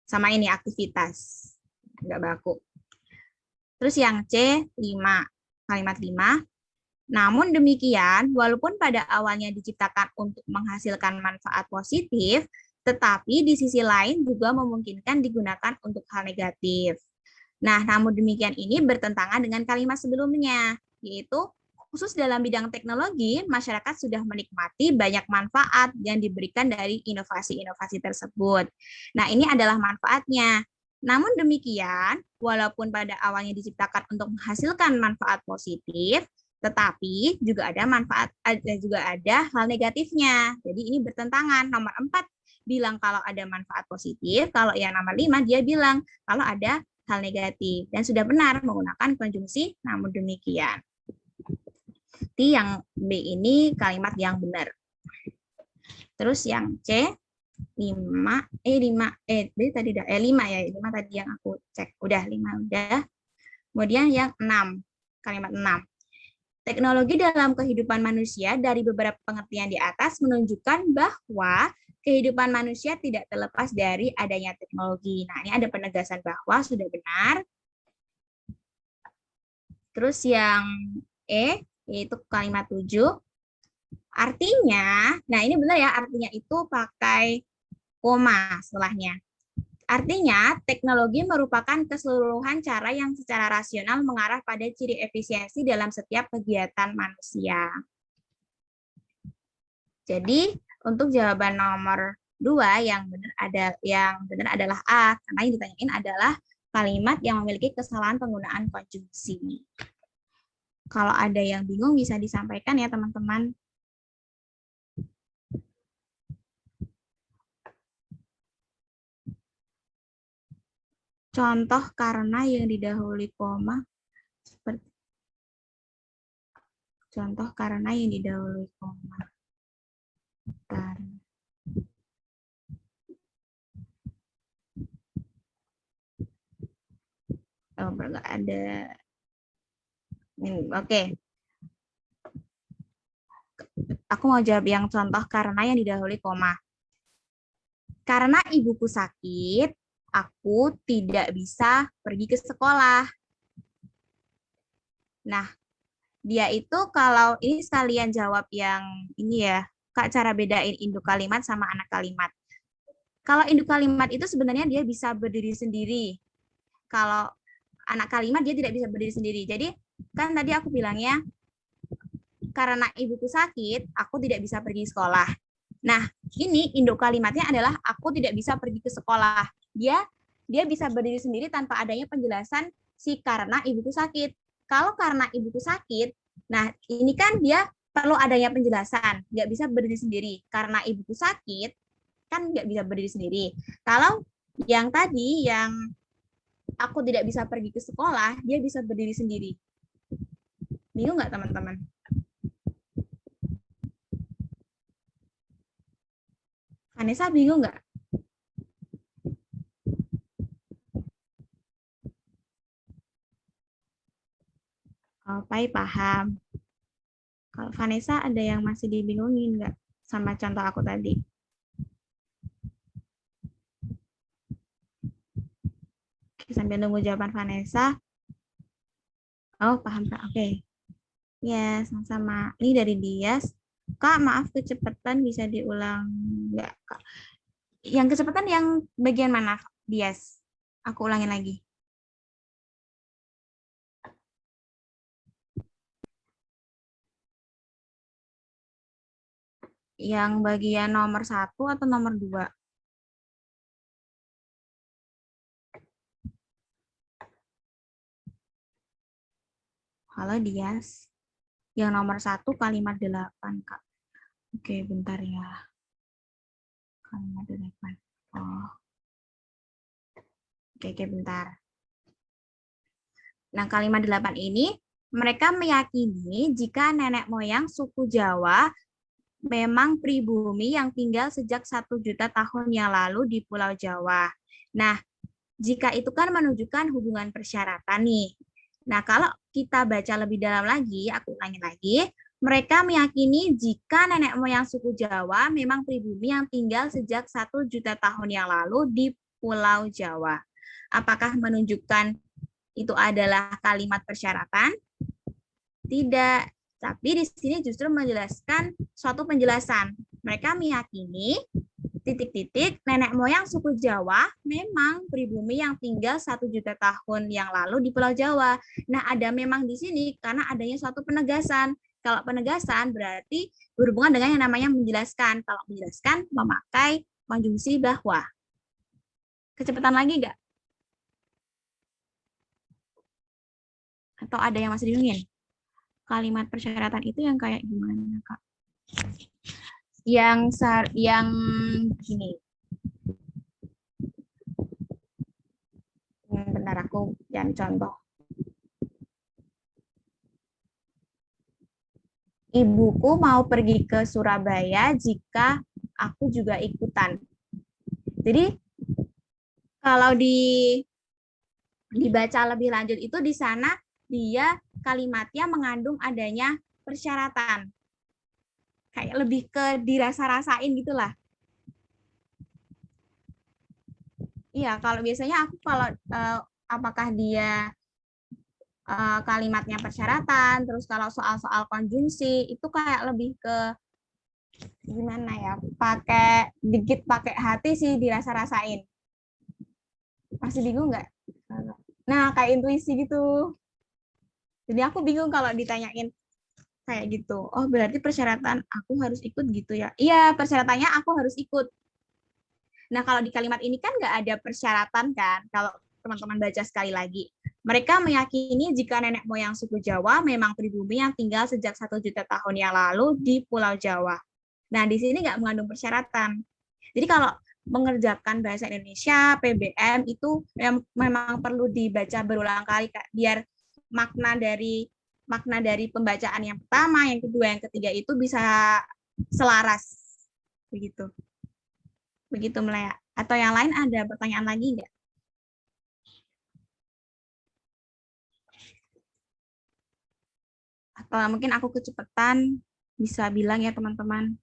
Sama ini aktivitas. Nggak baku. Terus yang C, 5. Kalimat 5. Namun demikian, walaupun pada awalnya diciptakan untuk menghasilkan manfaat positif, tetapi di sisi lain juga memungkinkan digunakan untuk hal negatif. Nah, namun demikian ini bertentangan dengan kalimat sebelumnya, yaitu khusus dalam bidang teknologi, masyarakat sudah menikmati banyak manfaat yang diberikan dari inovasi-inovasi tersebut. Nah, ini adalah manfaatnya. Namun demikian, walaupun pada awalnya diciptakan untuk menghasilkan manfaat positif, tetapi juga ada hal negatifnya. Jadi ini bertentangan. Nomor 4 bilang kalau ada manfaat positif, kalau yang nomor 5 dia bilang kalau ada hal negatif. Dan sudah benar menggunakan konjungsi namun demikian. Jadi yang B ini kalimat yang benar. Terus yang C 5 B tadi 5 ya, 5 tadi yang aku cek. Udah 5 udah. Kemudian yang 6, kalimat 6. Teknologi dalam kehidupan manusia dari beberapa pengertian di atas menunjukkan bahwa kehidupan manusia tidak terlepas dari adanya teknologi. Nah, ini ada penegasan bahwa sudah benar. Terus yang E, yaitu kalimat 7. Artinya, nah ini benar ya, artinya itu pakai koma setelahnya. Artinya, teknologi merupakan keseluruhan cara yang secara rasional mengarah pada ciri efisiensi dalam setiap kegiatan manusia. Jadi, untuk jawaban nomor 2 yang benar adalah A, karena yang ditanyain adalah kalimat yang memiliki kesalahan penggunaan konjungsi. Kalau ada yang bingung bisa disampaikan ya, teman-teman. Contoh karena yang didahului koma seperti contoh karena yang didahului koma. Enggak ada. Oke. Aku mau jawab yang contoh karena yang didahului koma. Karena ibuku sakit, aku tidak bisa pergi ke sekolah. Nah, dia itu kalau ini sekalian jawab yang ini ya, Kak, cara bedain induk kalimat sama anak kalimat. Kalau induk kalimat itu sebenarnya dia bisa berdiri sendiri. Kalau anak kalimat dia tidak bisa berdiri sendiri. Jadi kan tadi aku bilangnya, karena ibuku sakit, aku tidak bisa pergi sekolah. Nah, ini induk kalimatnya adalah aku tidak bisa pergi ke sekolah. Dia bisa berdiri sendiri tanpa adanya penjelasan si karena ibuku sakit. Kalau karena ibuku sakit, nah ini kan dia perlu adanya penjelasan, nggak bisa berdiri sendiri. Karena ibuku sakit, kan nggak bisa berdiri sendiri. Kalau yang tadi, yang aku tidak bisa pergi ke sekolah, dia bisa berdiri sendiri. Bingung nggak teman-teman? Vanessa bingung nggak? Oh, Pai paham. Kalau Vanessa ada yang masih dibingungin nggak sama contoh aku tadi? Oke, sambil nunggu jawaban Vanessa. Oh, paham Kak. Oke. Ya, sama-sama. Ini dari Dias. Kak, maaf kecepatan bisa diulang nggak, Kak? Yang kecepatan yang bagian mana, Dias? Aku ulangin lagi. Yang bagian nomor 1 atau nomor 2? Halo Dias. Yang nomor 1 kalimat 8, Kak. Oke, bentar ya. Kalimat 8. Oh. Oke, bentar. Nah, kalimat 8 ini, mereka meyakini jika nenek moyang suku Jawa memang pribumi yang tinggal sejak 1 juta tahun yang lalu di Pulau Jawa. Nah, jika itu kan menunjukkan hubungan persyaratan nih. Nah, kalau kita baca lebih dalam lagi, aku ulangi lagi, mereka meyakini jika nenek moyang suku Jawa memang pribumi yang tinggal sejak 1 juta tahun yang lalu di Pulau Jawa. Apakah menunjukkan itu adalah kalimat persyaratan? Tidak. Tapi di sini justru menjelaskan suatu penjelasan. Mereka meyakini titik-titik nenek moyang suku Jawa memang pribumi yang tinggal 1 juta tahun yang lalu di Pulau Jawa. Nah, ada memang di sini karena adanya suatu penegasan. Kalau penegasan berarti berhubungan dengan yang namanya menjelaskan. Kalau menjelaskan memakai konjungsi bahwa. Kecepatan lagi nggak? Atau ada yang masih bingungin? Kalimat persyaratan itu yang kayak gimana, Kak? Yang gini. Bentar aku yang contoh. Ibuku mau pergi ke Surabaya jika aku juga ikutan. Jadi kalau dibaca lebih lanjut itu di sana dia kalimatnya mengandung adanya persyaratan. Kayak lebih ke dirasa-rasain gitulah. Iya, kalau biasanya aku kalau apakah dia kalimatnya persyaratan, terus kalau soal-soal konjungsi itu kayak lebih ke gimana ya, pakai dikit pakai hati sih dirasa-rasain. Masih bingung nggak? Nah, kayak intuisi gitu. Jadi aku bingung kalau ditanyain kayak gitu. Oh, berarti persyaratan aku harus ikut gitu ya? Iya, persyaratannya aku harus ikut. Nah, kalau di kalimat ini kan nggak ada persyaratan kan? Kalau teman-teman baca sekali lagi. Mereka meyakini jika nenek moyang suku Jawa memang pribumi yang tinggal sejak 1 juta tahun yang lalu di Pulau Jawa. Nah, di sini nggak mengandung persyaratan. Jadi kalau mengerjakan bahasa Indonesia, PBM itu memang perlu dibaca berulang kali, Kak, biar makna dari pembacaan yang pertama, yang kedua, yang ketiga itu bisa selaras. Begitu. Begitu, Melea. Atau yang lain ada pertanyaan lagi nggak? Atau mungkin aku kecepatan, bisa bilang ya teman-teman.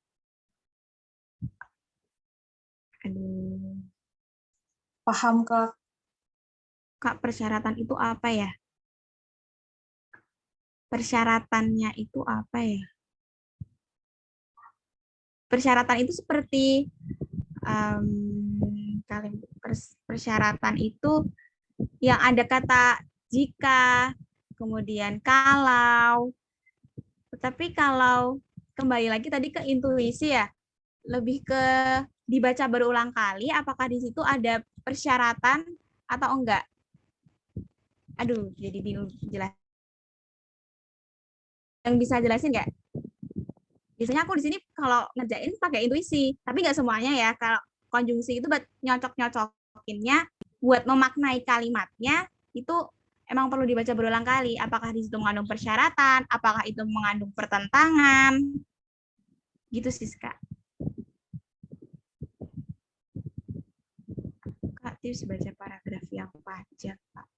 Aduh. Paham, Kak. Kak, persyaratan itu apa ya? Persyaratannya itu apa ya? Persyaratan itu seperti persyaratan itu yang ada kata jika, kemudian kalau. Tetapi kalau kembali lagi tadi ke intuisi ya, lebih ke dibaca berulang kali, apakah di situ ada persyaratan atau enggak? Aduh, jadi bingung jelas. Yang bisa jelasin nggak? Biasanya aku di sini kalau ngerjain pakai intuisi, tapi nggak semuanya ya. Kalau konjungsi itu buat nyocok-nyocokinnya, buat memaknai kalimatnya, itu emang perlu dibaca berulang kali. Apakah di situ mengandung persyaratan, apakah itu mengandung pertentangan, gitu sih, Kak. Kak, tips baca paragraf yang panjang, Kak.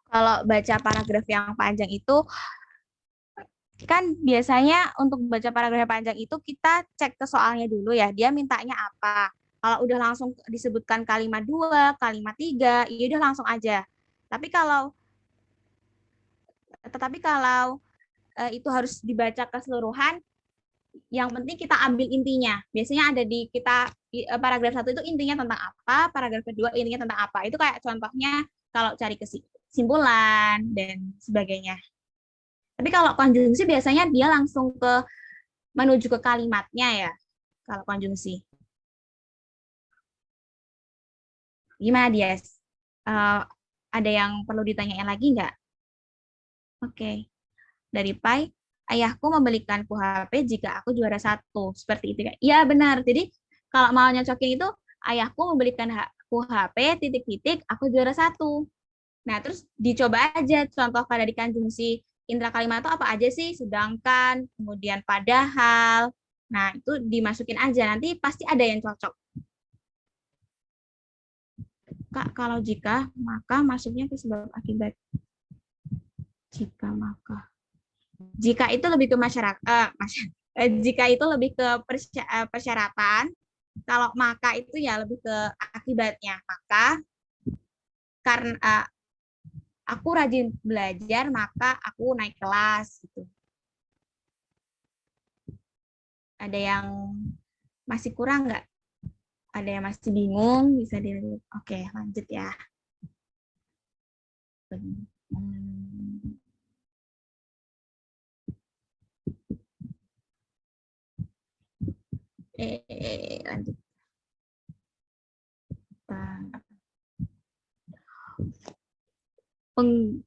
Kalau baca paragraf yang panjang itu, kan biasanya untuk baca paragraf yang panjang itu kita cek ke soalnya dulu ya, dia mintanya apa. Kalau udah langsung disebutkan kalimat 2, kalimat 3, ya udah langsung aja. Tetapi kalau itu harus dibaca keseluruhan, yang penting kita ambil intinya. Biasanya ada di kita paragraf 1 itu intinya tentang apa, paragraf kedua intinya tentang apa. Itu kayak contohnya kalau cari kesimpulan dan sebagainya. Tapi kalau konjungsi biasanya dia langsung menuju ke kalimatnya ya, kalau konjungsi. Gimana, Dias? Ada yang perlu ditanyain lagi nggak? Oke. Dari Pai, ayahku membelikanku HP jika aku juara 1. Seperti itu. Iya, benar. Jadi kalau mau nyocokin itu, ayahku membelikan aku HP, titik-titik, aku juara 1. Nah, terus dicoba aja contoh pada di konjungsi intra kalimat itu apa aja sih? Sedangkan, kemudian padahal. Nah, itu dimasukin aja. Nanti pasti ada yang cocok. Kak, kalau jika, maka masuknya ke sebab akibat. Jika, maka. Jika itu lebih ke jika itu lebih ke persyaratan. Kalau maka itu ya lebih ke akibatnya. Maka, karena aku rajin belajar, maka aku naik kelas. Gitu. Ada yang masih kurang nggak? Ada yang masih bingung? Bisa dilihat. Oke, lanjut ya. Lanjut.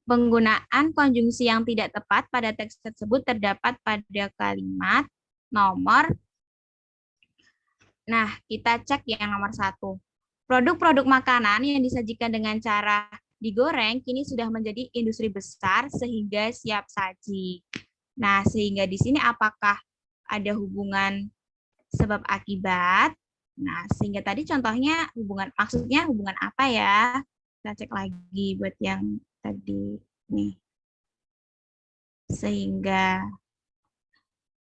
Penggunaan konjungsi yang tidak tepat pada teks tersebut terdapat pada kalimat nomor. Nah, kita cek yang nomor 1. Produk-produk makanan yang disajikan dengan cara digoreng kini sudah menjadi industri besar sehingga siap saji. Nah, sehingga di sini apakah ada hubungan sebab akibat? Nah, sehingga tadi contohnya maksudnya hubungan apa ya? Kita cek lagi buat yang tadi nih. Sehingga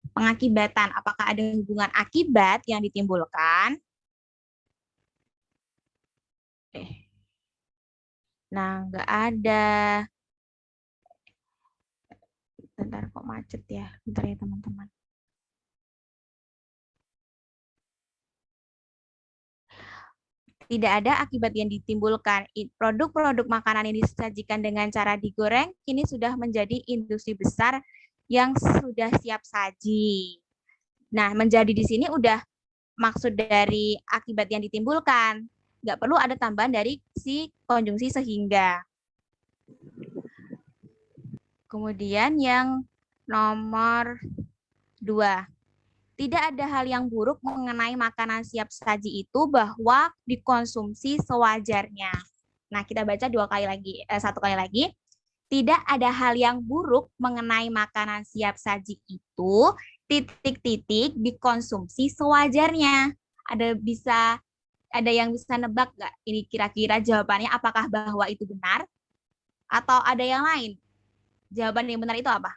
pengakibatan, apakah ada hubungan akibat yang ditimbulkan? Nah, nggak ada. Bentar, kok macet ya? Bentar ya, teman-teman. Tidak ada akibat yang ditimbulkan. Produk-produk makanan yang disajikan dengan cara digoreng kini sudah menjadi industri besar yang sudah siap saji. Nah, menjadi di sini udah maksud dari akibat yang ditimbulkan. Nggak perlu ada tambahan dari si konjungsi sehingga. Kemudian yang nomor 2. Tidak ada hal yang buruk mengenai makanan siap saji itu bahwa dikonsumsi sewajarnya. Nah, kita baca satu kali lagi. Tidak ada hal yang buruk mengenai makanan siap saji itu titik-titik dikonsumsi sewajarnya. Ada yang bisa nebak nggak? Ini kira-kira jawabannya apakah bahwa itu benar atau ada yang lain? Jawaban yang benar itu apa?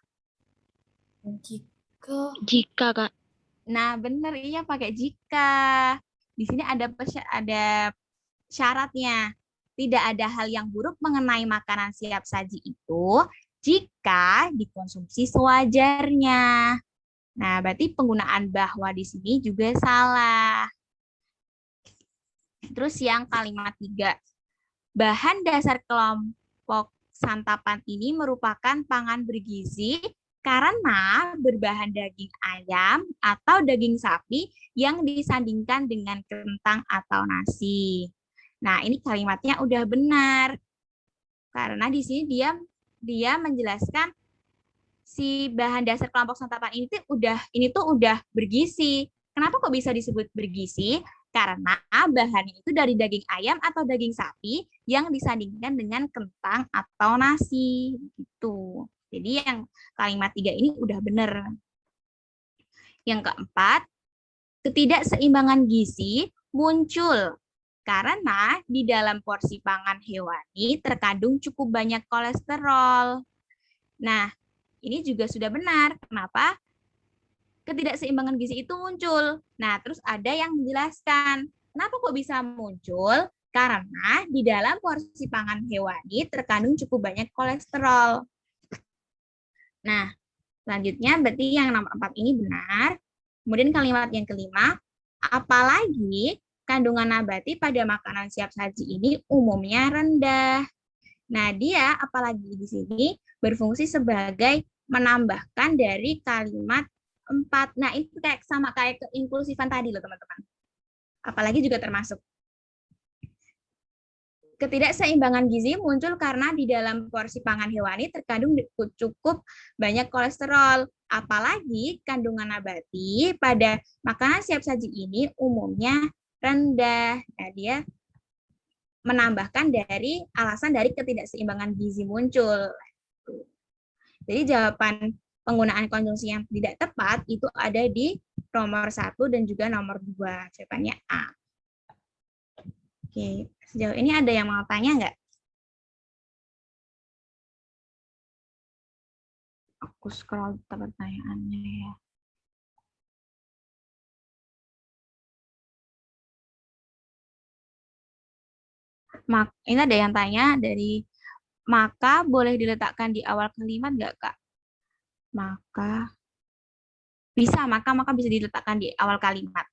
Jika, Kak. Nah, benar, iya pakai jika. Di sini ada syaratnya. Tidak ada hal yang buruk mengenai makanan siap saji itu jika dikonsumsi sewajarnya. Nah, berarti penggunaan bahwa di sini juga salah. Terus yang kalimat 3. Bahan dasar kelompok santapan ini merupakan pangan bergizi karena berbahan daging ayam atau daging sapi yang disandingkan dengan kentang atau nasi. Nah, ini kalimatnya udah benar. Karena di sini dia menjelaskan si bahan dasar kelompok santapan ini tuh udah bergizi. Kenapa kok bisa disebut bergizi? Karena bahannya itu dari daging ayam atau daging sapi yang disandingkan dengan kentang atau nasi. Gitu. Jadi yang kalimat 3 ini udah benar. Yang keempat, ketidakseimbangan gizi muncul karena di dalam porsi pangan hewani terkandung cukup banyak kolesterol. Nah, ini juga sudah benar. Kenapa? Ketidakseimbangan gizi itu muncul. Nah, terus ada yang menjelaskan, kenapa kok bisa muncul? Karena di dalam porsi pangan hewani terkandung cukup banyak kolesterol. Nah, selanjutnya berarti yang nomor 4 ini benar. Kemudian kalimat yang kelima, apalagi kandungan nabati pada makanan siap saji ini umumnya rendah. Nah, dia apalagi di sini berfungsi sebagai menambahkan dari kalimat 4. Nah, itu sama kayak keinklusifan tadi loh, teman-teman. Apalagi juga termasuk. Ketidakseimbangan gizi muncul karena di dalam porsi pangan hewani terkandung cukup banyak kolesterol. Apalagi kandungan nabati pada makanan siap saji ini umumnya rendah. Nah, dia menambahkan dari alasan dari ketidakseimbangan gizi muncul. Jadi jawaban penggunaan konjungsi yang tidak tepat itu ada di nomor 1 dan juga nomor 2. Jawabannya A. Oke, sejauh ini ada yang mau tanya nggak? Aku scroll pertanyaannya ya. Ini ada yang tanya dari maka boleh diletakkan di awal kalimat nggak, Kak? Maka bisa diletakkan di awal kalimat.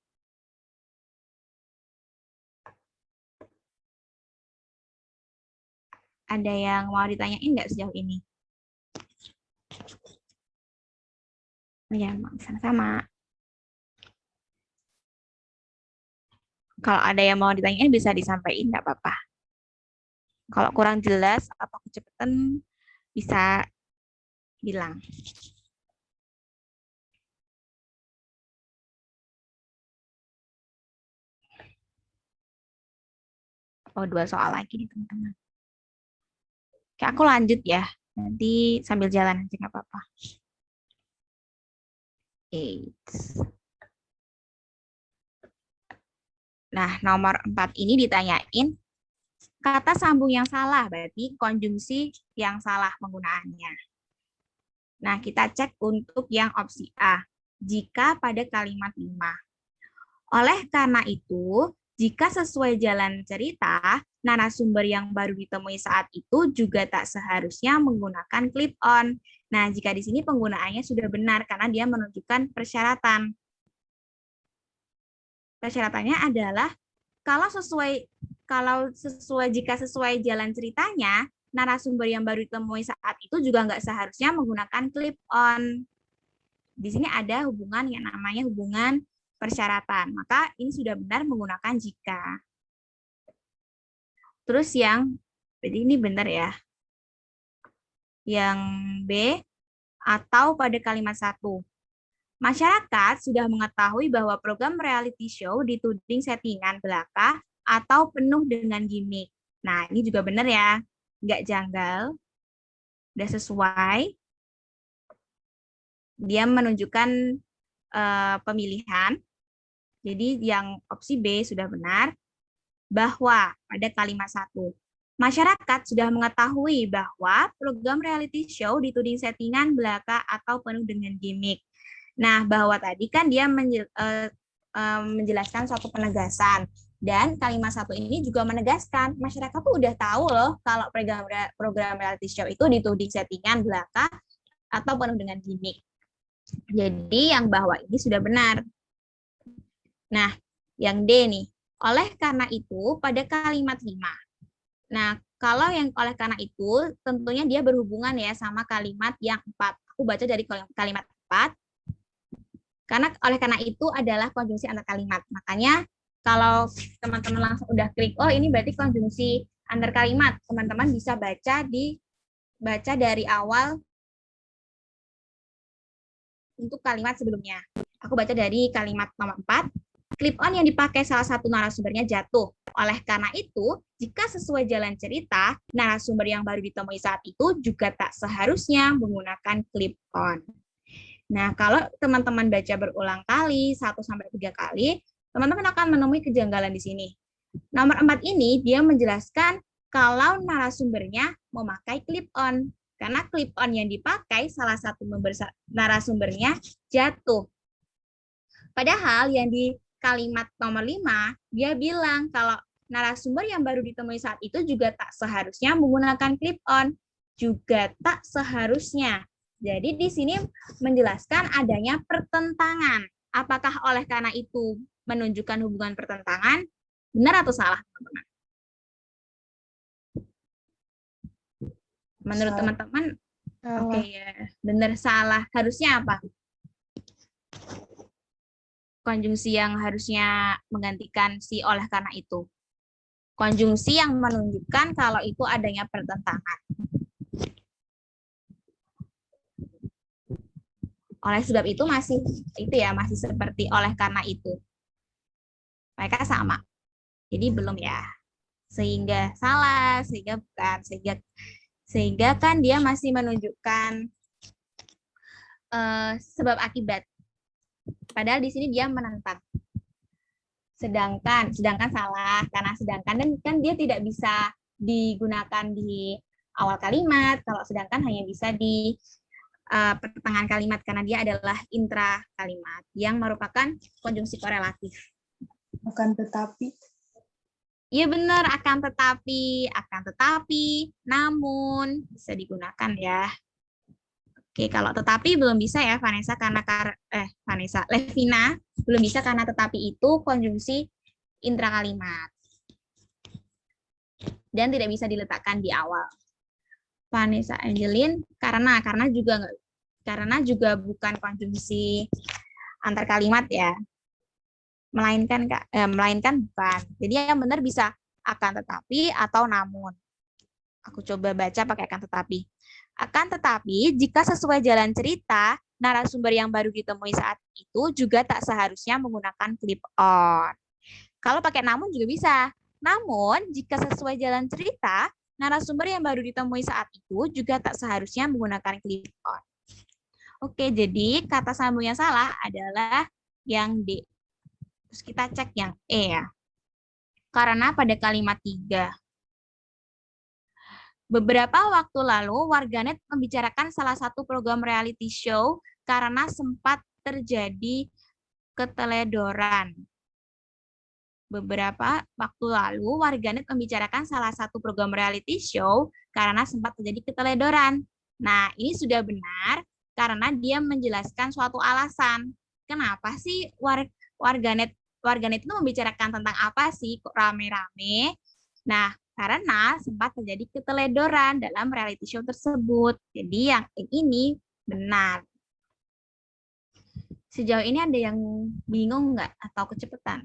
Ada yang mau ditanyain nggak sejauh ini? Ya, sama-sama. Kalau ada yang mau ditanyain bisa disampaikan, nggak apa-apa. Kalau kurang jelas atau kecepatan bisa bilang. Oh, 2 soal lagi nih, teman-teman. Oke, aku lanjut ya. Nanti sambil jalan aja nggak apa-apa. Nah, nomor 4 ini ditanyain kata sambung yang salah, berarti konjungsi yang salah penggunaannya. Nah, kita cek untuk yang opsi A, jika pada kalimat 5. Oleh karena itu, jika sesuai jalan cerita, narasumber yang baru ditemui saat itu juga tak seharusnya menggunakan clip on. Nah, jika di sini penggunaannya sudah benar karena dia menunjukkan persyaratan. Persyaratannya adalah jika sesuai jalan ceritanya, narasumber yang baru ditemui saat itu juga nggak seharusnya menggunakan clip on. Di sini ada hubungan yang namanya hubungan persyaratan. Maka ini sudah benar menggunakan jika. Terus jadi ini benar ya. Yang B, atau pada kalimat 1. Masyarakat sudah mengetahui bahwa program reality show dituding settingan belaka atau penuh dengan gimmick. Nah, ini juga benar ya. Nggak janggal. Udah sesuai. Dia menunjukkan pemilihan. Jadi yang opsi B sudah benar. Bahwa pada kalimat 1. Masyarakat sudah mengetahui bahwa program reality show dituding settingan belaka atau penuh dengan gimmick. Nah, bahwa tadi kan dia menjelaskan suatu penegasan. Dan kalimat 1 ini juga menegaskan, masyarakat tuh udah tahu loh kalau program reality show itu dituding settingan belaka atau penuh dengan gimmick. Jadi yang bawah ini sudah benar. Nah, yang D nih. Oleh karena itu, pada kalimat 5. Nah, kalau yang oleh karena itu, tentunya dia berhubungan ya sama kalimat yang 4. aku baca dari kalimat tepat. Oleh karena itu adalah konjungsi antar kalimat. Makanya kalau teman-teman langsung udah klik, oh ini berarti konjungsi antar kalimat, teman-teman bisa baca dari awal untuk kalimat sebelumnya. Aku baca dari kalimat nomor 4. Clip on yang dipakai salah satu narasumbernya jatuh. Oleh karena itu, jika sesuai jalan cerita, narasumber yang baru ditemui saat itu juga tak seharusnya menggunakan clip on. Nah, kalau teman-teman baca berulang kali, 1-3 kali, teman-teman akan menemui kejanggalan di sini. Nomor 4 ini, dia menjelaskan kalau narasumbernya memakai clip on. Karena clip on yang dipakai, salah satu narasumbernya jatuh. Padahal yang di kalimat nomor 5, dia bilang kalau narasumber yang baru ditemui saat itu juga tak seharusnya menggunakan clip on. Juga tak seharusnya. Jadi di sini menjelaskan adanya pertentangan. Apakah oleh karena itu menunjukkan hubungan pertentangan? Benar atau salah, teman-teman? Menurut teman-teman, oke ya, benar salah. Harusnya apa? Konjungsi yang harusnya menggantikan si oleh karena itu. Konjungsi yang menunjukkan kalau itu adanya pertentangan. Oleh sebab itu masih seperti oleh karena itu. Mereka sama. Jadi belum ya. Sehingga salah, sehingga bukan, sehingga kan dia masih menunjukkan sebab akibat. Padahal di sini dia menentang. Sedangkan salah karena sedangkan dan kan dia tidak bisa digunakan di awal kalimat, kalau sedangkan hanya bisa di pertengahan kalimat karena dia adalah intra kalimat yang merupakan konjungsi korelatif. Akan tetapi. Iya benar, akan tetapi, namun bisa digunakan ya. Oke, kalau tetapi belum bisa ya Vanessa Levina belum bisa karena tetapi itu konjungsi intra kalimat. Dan tidak bisa diletakkan di awal. Vanessa Angelin karena juga bukan konjungsi antar kalimat ya. Melainkan bukan. Jadi yang benar bisa akan tetapi atau namun. Aku coba baca pakai akan tetapi. Akan tetapi jika sesuai jalan cerita, narasumber yang baru ditemui saat itu juga tak seharusnya menggunakan clip on. Kalau pakai namun juga bisa. Namun jika sesuai jalan cerita, narasumber yang baru ditemui saat itu juga tak seharusnya menggunakan clip on. Oke, jadi kata sambung yang salah adalah yang D. Terus kita cek yang E ya. Karena pada kalimat 3. Beberapa waktu lalu, warganet membicarakan salah satu program reality show karena sempat terjadi keteledoran. Beberapa waktu lalu, warganet membicarakan salah satu program reality show karena sempat terjadi keteledoran. Nah, ini sudah benar karena dia menjelaskan suatu alasan. Kenapa sih warganet itu membicarakan tentang apa sih kok rame-rame? Nah, karena sempat terjadi keteledoran dalam reality show tersebut. Jadi yang ini benar. Sejauh ini ada yang bingung nggak atau kecepatan?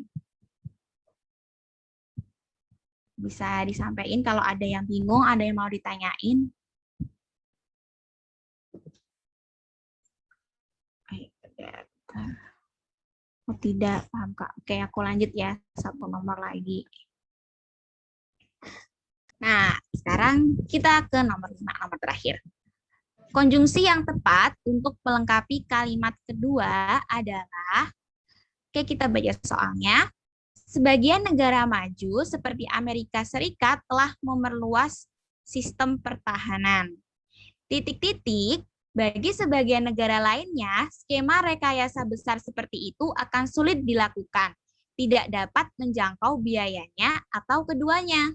Bisa disampaikan kalau ada yang bingung, ada yang mau ditanyain. Oh, tidak, paham Kak. Oke, aku lanjut ya, satu nomor lagi. Nah, sekarang kita ke nomor 5, nomor terakhir. Konjungsi yang tepat untuk melengkapi kalimat kedua adalah, oke kita baca soalnya, sebagian negara maju seperti Amerika Serikat telah memerluas sistem pertahanan. Titik-titik, bagi sebagian negara lainnya, skema rekayasa besar seperti itu akan sulit dilakukan, tidak dapat menjangkau biayanya atau keduanya.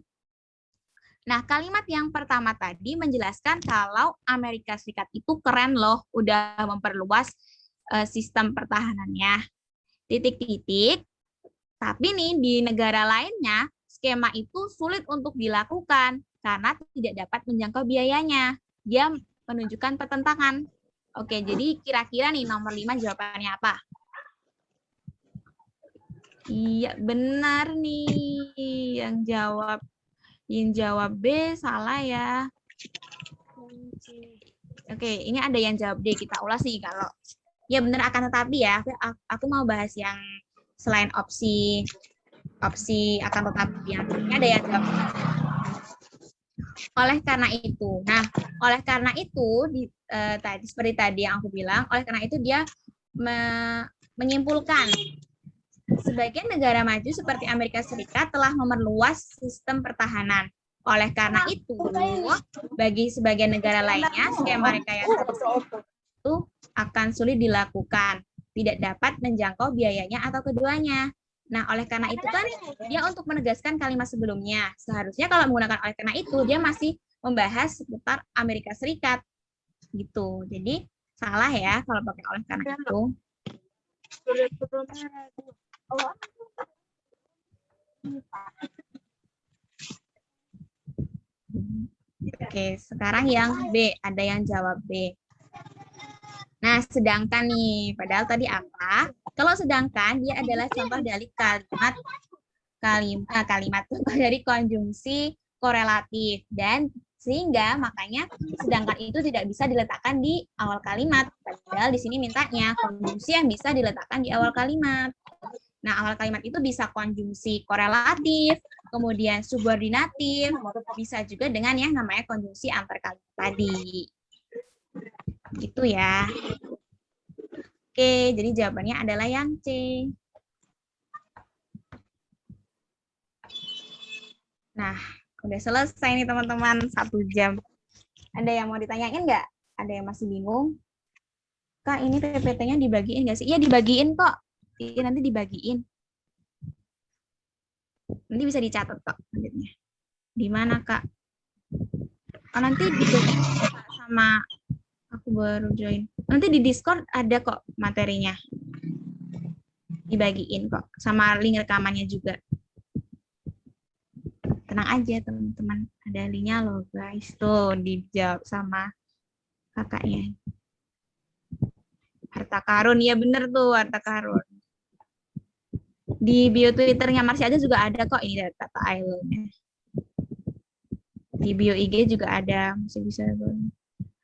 Nah, kalimat yang pertama tadi menjelaskan kalau Amerika Serikat itu keren loh, udah memperluas sistem pertahanannya. Titik-titik, tapi nih di negara lainnya, skema itu sulit untuk dilakukan karena tidak dapat menjangkau biayanya. Dia menunjukkan pertentangan. Oke, jadi kira-kira nih nomor 5 jawabannya apa? Iya, benar nih. Yang jawab B salah ya. Oke, ini ada yang jawab D. Kita ulas nih kalau ya benar, akan tetapi ya. Aku mau bahas yang selain opsi akan tetapi yang ini ada yang jawab. Oleh karena itu, tadi seperti tadi yang aku bilang, oleh karena itu dia menyimpulkan sebagian negara maju seperti Amerika Serikat telah memperluas sistem pertahanan. Oleh karena itu, bagi sebagian negara lainnya, skema rekayasa itu akan sulit dilakukan, tidak dapat menjangkau biayanya atau keduanya. Nah, oleh karena itu kan dia untuk menegaskan kalimat sebelumnya. Seharusnya kalau menggunakan oleh karena itu, dia masih membahas seputar Amerika Serikat. Gitu. Jadi, salah ya kalau pakai oleh karena itu. Oke, sekarang yang B. Ada yang jawab B. Nah, sedangkan nih, padahal tadi apa? Kalau sedangkan, dia adalah contoh dari kalimat dari konjungsi korelatif. Dan sehingga makanya sedangkan itu tidak bisa diletakkan di awal kalimat. Padahal di sini mintanya konjungsi yang bisa diletakkan di awal kalimat. Nah, awal kalimat itu bisa konjungsi korelatif, kemudian subordinatif, bisa juga dengan yang namanya konjungsi antar kalimat tadi. Gitu ya. Oke, jadi jawabannya adalah yang C. Nah, udah selesai nih teman-teman, 1 jam. Ada yang mau ditanyain nggak? Ada yang masih bingung? Kak, ini PPT-nya dibagiin nggak sih? Iya, dibagiin kok. Iya, nanti dibagiin. Nanti bisa dicatat kok selanjutnya. Di mana, Kak? Oh, nanti dibagiin sama aku baru join. Nanti di Discord ada kok materinya. Dibagiin kok sama link rekamannya juga. Tenang aja teman-teman, ada linknya loh guys. Tuh dijawab sama kakaknya. Harta karun, ya bener tuh harta karun. Di bio Twitternya Marsha aja juga ada kok ini data island-nya. Di bio IG juga ada, masih bisa